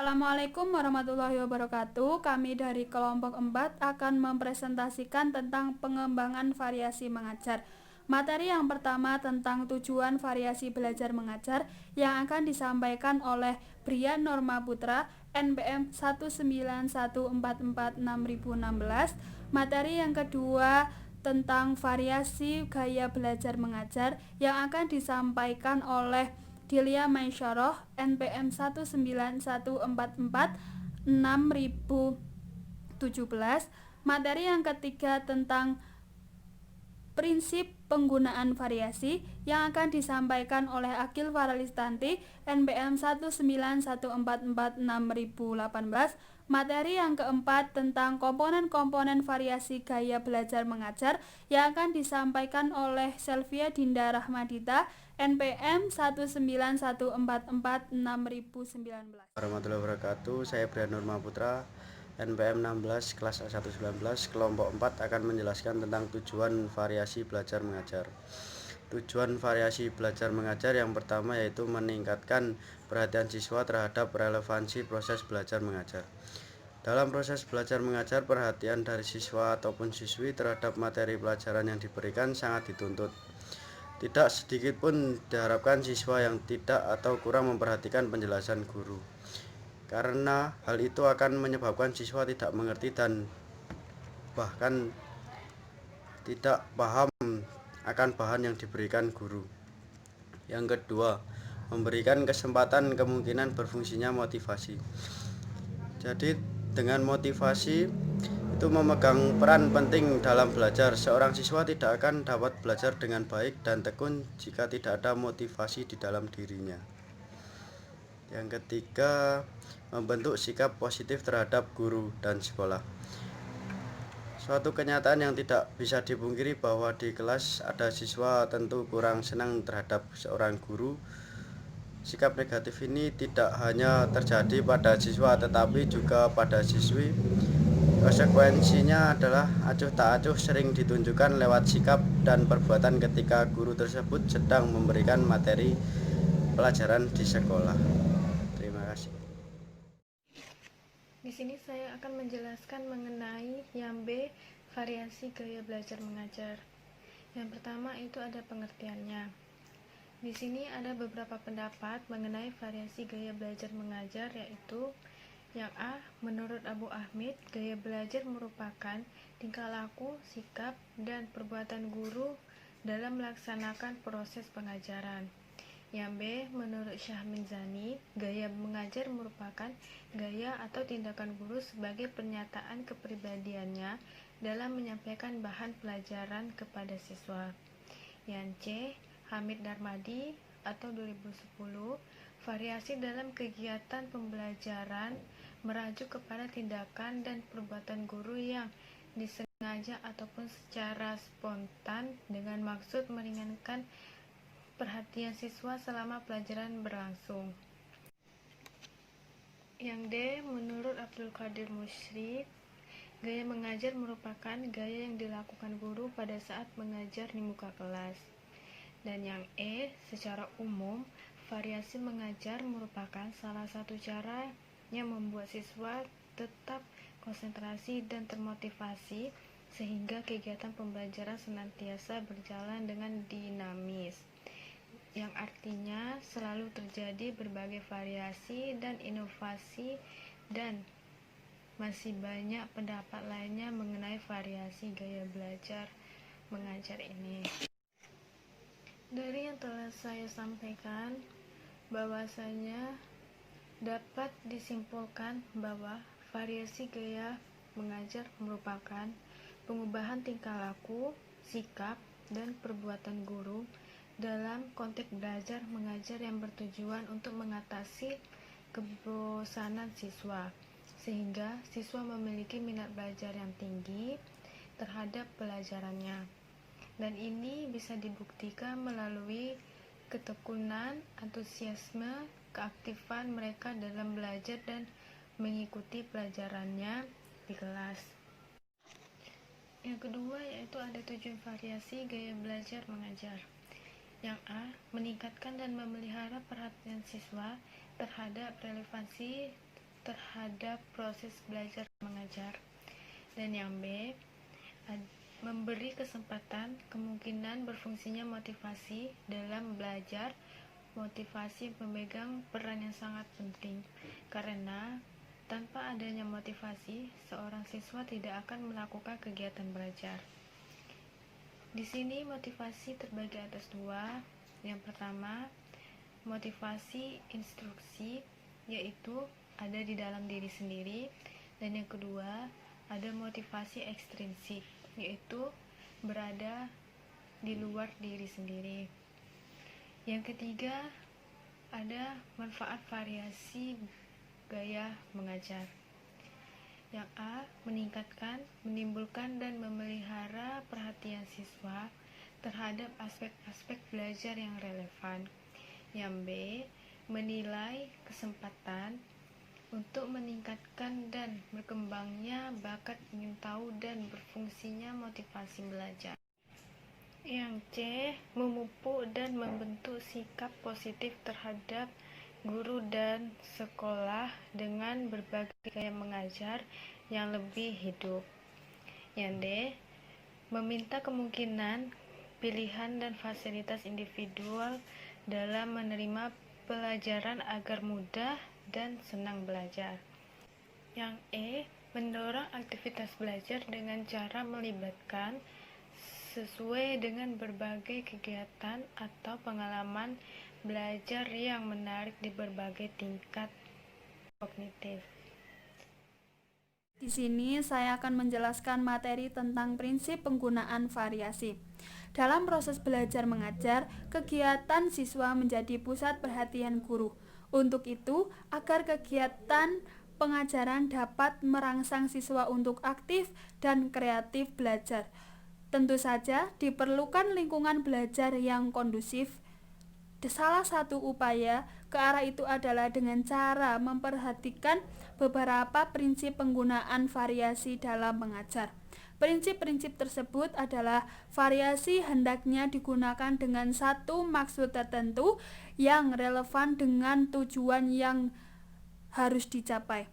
Assalamualaikum warahmatullahi wabarakatuh. Kami dari kelompok 4 akan mempresentasikan tentang pengembangan variasi mengajar. Materi yang pertama tentang tujuan variasi belajar mengajar yang akan disampaikan oleh Brian Norma Putra, NPM 191446016. Materi yang kedua tentang variasi gaya belajar mengajar yang akan disampaikan oleh Dilia Maisyarah, NPM 191446017. Materi yang ketiga tentang prinsip penggunaan variasi yang akan disampaikan oleh Akil Faralistanti, NPM 191446018. Materi yang keempat tentang komponen-komponen variasi gaya belajar mengajar yang akan disampaikan oleh Selvia Dinda Rahmadita, NPM 191446019. Warahmatullahi wabarakatuh. Saya Brian Norma Putra, NPM 16 kelas A119 kelompok 4 akan menjelaskan tentang tujuan variasi belajar mengajar. Tujuan variasi belajar mengajar yang pertama yaitu meningkatkan perhatian siswa terhadap relevansi proses belajar mengajar. Dalam proses belajar mengajar, perhatian dari siswa ataupun siswi terhadap materi pelajaran yang diberikan sangat dituntut. Tidak sedikit pun diharapkan siswa yang tidak atau kurang memperhatikan penjelasan guru, karena hal itu akan menyebabkan siswa tidak mengerti dan bahkan tidak paham akan bahan yang diberikan guru. Yang kedua, memberikan kesempatan kemungkinan berfungsinya motivasi. Jadi dengan motivasi itu memegang peran penting dalam belajar. Seorang siswa tidak akan dapat belajar dengan baik dan tekun jika tidak ada motivasi di dalam dirinya. Yang ketiga, membentuk sikap positif terhadap guru dan sekolah. Suatu kenyataan yang tidak bisa dipungkiri bahwa di kelas ada siswa tentu kurang senang terhadap seorang guru. Sikap negatif ini tidak hanya terjadi pada siswa tetapi juga pada siswi. Konsekuensinya adalah acuh tak acuh sering ditunjukkan lewat sikap dan perbuatan ketika guru tersebut sedang memberikan materi pelajaran di sekolah. Terima kasih. Di sini saya akan menjelaskan mengenai yang B, variasi gaya belajar mengajar. Yang pertama itu ada pengertiannya. Di sini ada beberapa pendapat mengenai variasi gaya belajar mengajar, yaitu yang A, menurut Abu Ahmid, gaya belajar merupakan tingkah laku, sikap, dan perbuatan guru dalam melaksanakan proses pengajaran. Yang B, menurut Syah Minzani, gaya mengajar merupakan gaya atau tindakan guru sebagai pernyataan kepribadiannya dalam menyampaikan bahan pelajaran kepada siswa. Yang C, Hamid Darmadi atau 2010, variasi dalam kegiatan pembelajaran merujuk kepada tindakan dan perbuatan guru yang disengaja ataupun secara spontan dengan maksud meringankan perhatian siswa selama pelajaran berlangsung. Yang D, menurut Abdul Qadir Musyrik, gaya mengajar merupakan gaya yang dilakukan guru pada saat mengajar di muka kelas. Dan yang E, secara umum, variasi mengajar merupakan salah satu cara yang membuat siswa tetap konsentrasi dan termotivasi sehingga kegiatan pembelajaran senantiasa berjalan dengan dinamis, yang artinya selalu terjadi berbagai variasi dan inovasi, dan masih banyak pendapat lainnya mengenai variasi gaya belajar mengajar ini. Dari yang telah saya sampaikan, bahwasanya dapat disimpulkan bahwa variasi gaya mengajar merupakan pengubahan tingkah laku, sikap, dan perbuatan guru dalam konteks belajar mengajar yang bertujuan untuk mengatasi kebosanan siswa, sehingga siswa memiliki minat belajar yang tinggi terhadap pelajarannya. Dan ini bisa dibuktikan melalui ketekunan, antusiasme, keaktifan mereka dalam belajar dan mengikuti pelajarannya di kelas. Yang kedua yaitu ada tujuan variasi gaya belajar mengajar. Yang A, meningkatkan dan memelihara perhatian siswa terhadap relevansi terhadap proses belajar mengajar. Dan yang B, memberi kesempatan kemungkinan berfungsinya motivasi dalam belajar. Motivasi memegang peran yang sangat penting, karena tanpa adanya motivasi, seorang siswa tidak akan melakukan kegiatan belajar. Di sini motivasi terbagi atas dua. Yang pertama, motivasi instruksi, yaitu ada di dalam diri sendiri, dan yang kedua, ada motivasi ekstrinsik, yaitu berada di luar diri sendiri. Yang ketiga, ada manfaat variasi gaya mengajar. Yang A, meningkatkan, menimbulkan, dan memelihara perhatian siswa terhadap aspek-aspek belajar yang relevan. Yang B, menilai kesempatan untuk meningkatkan dan berkembangnya bakat ingin tahu dan berfungsinya motivasi belajar. Yang C, memupuk dan membentuk sikap positif terhadap guru dan sekolah dengan berbagai gaya mengajar yang lebih hidup. Yang D, meminta kemungkinan, pilihan dan fasilitas individual dalam menerima pelajaran agar mudah dan senang belajar. Yang E, mendorong aktivitas belajar dengan cara melibatkan sesuai dengan berbagai kegiatan atau pengalaman belajar yang menarik di berbagai tingkat kognitif. Di sini saya akan menjelaskan materi tentang prinsip penggunaan variasi. Dalam proses belajar mengajar, kegiatan siswa menjadi pusat perhatian guru. Untuk itu, agar kegiatan pengajaran dapat merangsang siswa untuk aktif dan kreatif belajar, tentu saja diperlukan lingkungan belajar yang kondusif. Salah satu upaya ke arah itu adalah dengan cara memperhatikan beberapa prinsip penggunaan variasi dalam mengajar. Prinsip-prinsip tersebut adalah variasi hendaknya digunakan dengan satu maksud tertentu yang relevan dengan tujuan yang harus dicapai.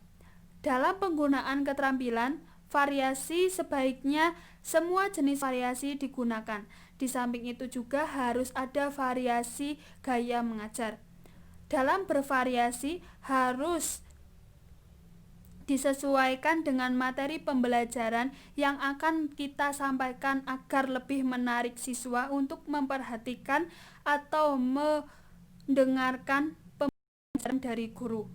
Dalam penggunaan keterampilan, variasi sebaiknya semua jenis variasi digunakan. Di samping itu juga harus ada variasi gaya mengajar. Dalam bervariasi harus disesuaikan dengan materi pembelajaran yang akan kita sampaikan agar lebih menarik siswa untuk memperhatikan atau mendengarkan pembelajaran dari guru.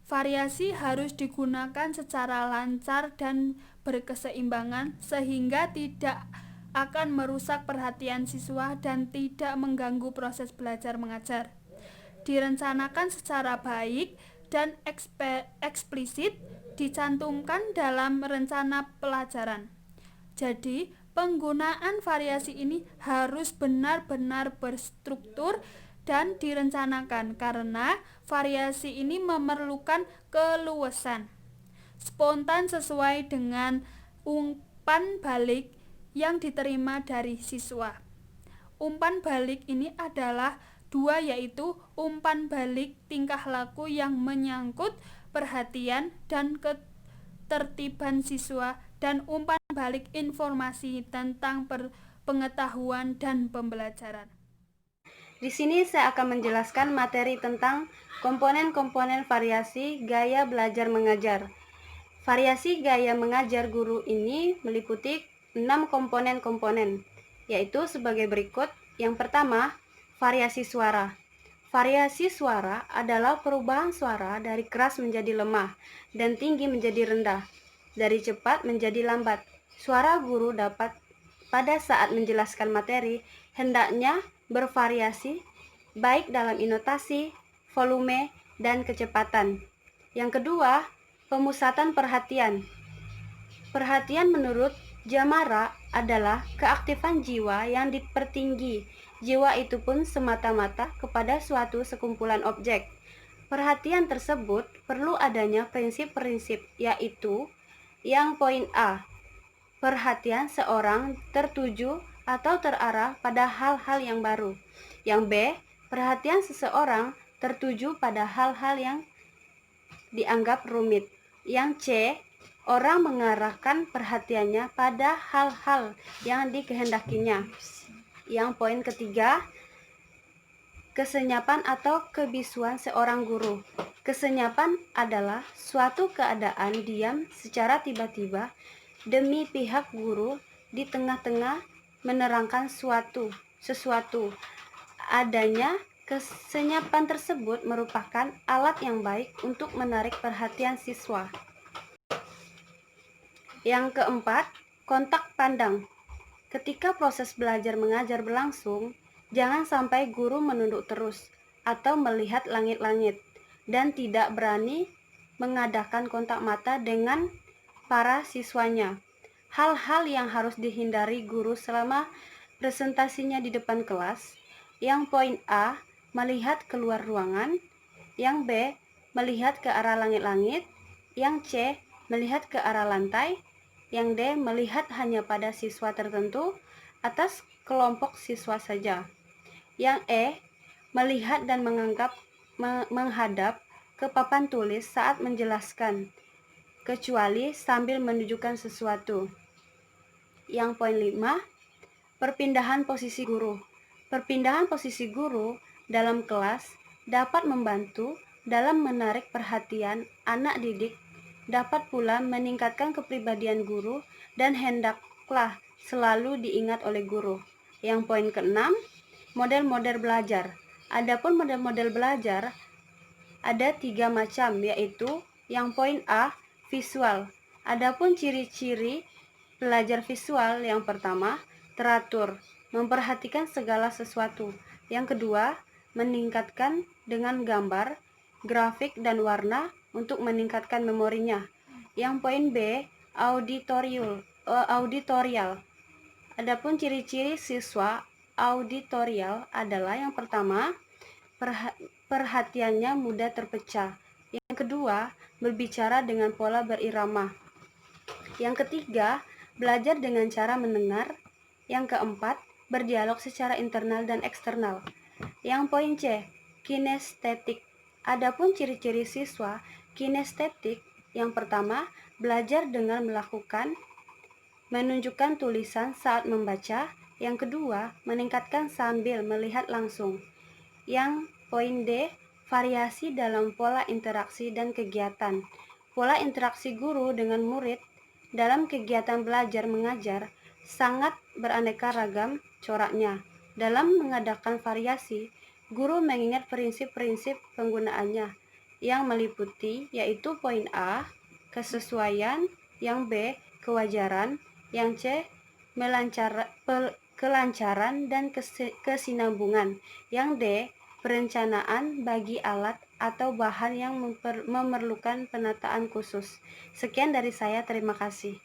Variasi harus digunakan secara lancar dan berkeseimbangan sehingga tidak akan merusak perhatian siswa dan tidak mengganggu proses belajar mengajar. Direncanakan secara baik dan eksplisit dicantumkan dalam rencana pelajaran. Jadi, penggunaan variasi ini harus benar-benar berstruktur dan direncanakan karena variasi ini memerlukan keluasan, spontan sesuai dengan umpan balik yang diterima dari siswa. Umpan balik ini adalah dua, yaitu umpan balik tingkah laku yang menyangkut perhatian dan ketertiban siswa dan umpan balik informasi tentang pengetahuan dan pembelajaran. Di sini saya akan menjelaskan materi tentang komponen-komponen variasi gaya belajar mengajar. Variasi gaya mengajar guru ini meliputi 6 komponen-komponen, yaitu sebagai berikut. Yang pertama, variasi suara. Variasi suara adalah perubahan suara dari keras menjadi lemah dan tinggi menjadi rendah, dari cepat menjadi lambat. Suara guru dapat pada saat menjelaskan materi hendaknya bervariasi baik dalam intonasi, volume, dan kecepatan. Yang kedua, pemusatan perhatian. Perhatian menurut Jamara adalah keaktifan jiwa yang dipertinggi. Jiwa itu pun semata-mata kepada suatu sekumpulan objek. Perhatian tersebut perlu adanya prinsip-prinsip, yaitu yang poin A, perhatian seorang tertuju atau terarah pada hal-hal yang baru. Yang B, perhatian seseorang tertuju pada hal-hal yang dianggap rumit. Yang C, orang mengarahkan perhatiannya pada hal-hal yang dikehendakinya. Yang poin ketiga, kesenyapan atau kebisuan seorang guru. Kesenyapan adalah suatu keadaan diam secara tiba-tiba demi pihak guru di tengah-tengah menerangkan sesuatu. Adanya kesenyapan tersebut merupakan alat yang baik untuk menarik perhatian siswa. Yang keempat, kontak pandang. Ketika proses belajar mengajar berlangsung, jangan sampai guru menunduk terus atau melihat langit-langit dan tidak berani mengadakan kontak mata dengan para siswanya. Hal-hal yang harus dihindari guru selama presentasinya di depan kelas. Yang poin A, melihat keluar ruangan. Yang B, melihat ke arah langit-langit. Yang C, melihat ke arah lantai. Yang D, melihat hanya pada siswa tertentu atas kelompok siswa saja. Yang E, melihat dan menghadap ke papan tulis saat menjelaskan, kecuali sambil menunjukkan sesuatu. Yang poin 5, perpindahan posisi guru. Perpindahan posisi guru dalam kelas dapat membantu dalam menarik perhatian anak didik, dapat pula meningkatkan kepribadian guru dan hendaklah selalu diingat oleh guru. Yang poin ke-6, model-model belajar. Adapun model-model belajar ada 3 macam, yaitu yang poin A, visual. Adapun ciri-ciri belajar visual, yang pertama, teratur, memperhatikan segala sesuatu. Yang kedua, meningkatkan dengan gambar, grafik, dan warna untuk meningkatkan memorinya. Yang poin B, auditorial. Adapun ciri-ciri siswa auditorial adalah yang pertama, perhatiannya mudah terpecah. Yang kedua, berbicara dengan pola berirama. Yang ketiga, belajar dengan cara mendengar. Yang keempat, berdialog secara internal dan eksternal. Yang poin C, kinestetik. Adapun ciri-ciri siswa kinestetik, yang pertama, belajar dengan menunjukkan tulisan saat membaca. Yang kedua, meningkatkan sambil melihat langsung. Yang poin D, variasi dalam pola interaksi dan kegiatan. Pola interaksi guru dengan murid dalam kegiatan belajar mengajar sangat beraneka ragam coraknya. Dalam mengadakan variasi, guru mengingat prinsip-prinsip penggunaannya yang meliputi, yaitu poin A, kesesuaian. Yang B, kewajaran. Yang C, kelancaran dan kesinambungan. Yang D, perencanaan bagi alat atau bahan yang memerlukan penataan khusus. Sekian dari saya, terima kasih.